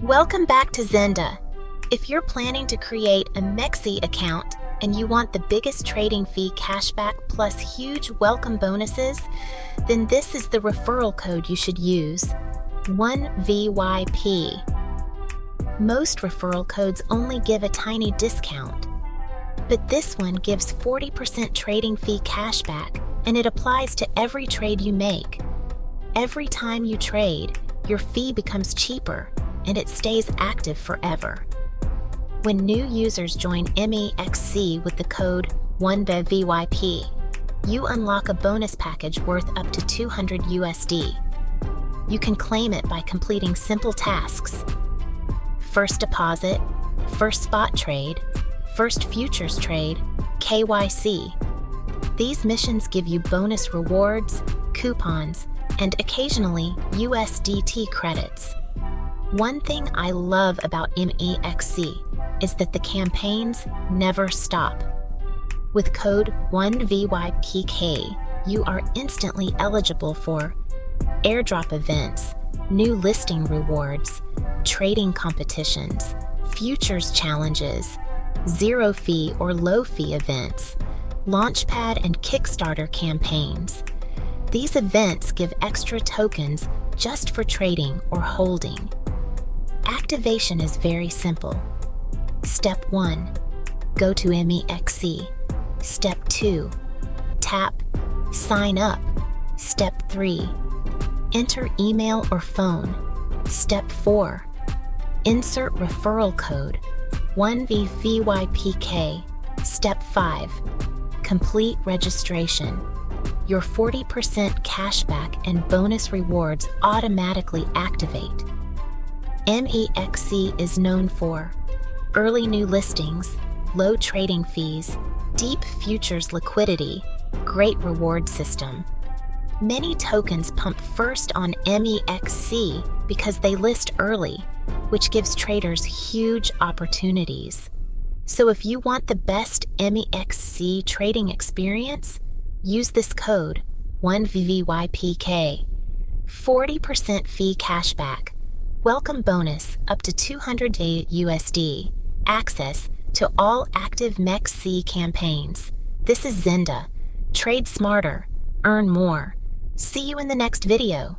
Welcome back to Zenda. If you're planning to create a MEXC account and you want the biggest trading fee cashback plus huge welcome bonuses, then this is the referral code you should use, 1VYP. Most referral codes only give a tiny discount, but this one gives 40% trading fee cashback, and it applies to every trade you make. Every time you trade, your fee becomes cheaper, and it stays active forever. When new users join MEXC with the code 1VYP, you unlock a bonus package worth up to $200 USD. You can claim it by completing simple tasks: first deposit, first spot trade, first futures trade, KYC. These missions give you bonus rewards, coupons, and occasionally USDT credits. One thing I love about MEXC is that the campaigns never stop. With code 1VYPK, you are instantly eligible for airdrop events, new listing rewards, trading competitions, futures challenges, zero fee or low fee events, Launchpad and Kickstarter campaigns. These events give extra tokens just for trading or holding. Activation is very simple. Step 1. Go to MEXC. Step 2. Tap Sign Up. Step 3. Enter email or phone. Step 4. Insert referral code 1VYPK. Step 5. Complete registration. Your 40% cashback and bonus rewards automatically activate. MEXC is known for early new listings, low trading fees, deep futures liquidity, great reward system. Many tokens pump first on MEXC because they list early, which gives traders huge opportunities. So if you want the best MEXC trading experience, use this code 1VYPK. 40% fee cashback, welcome bonus up to $200 USD, access to all active MEXC campaigns. This is Zenda. Trade smarter, earn more. See you in the next video.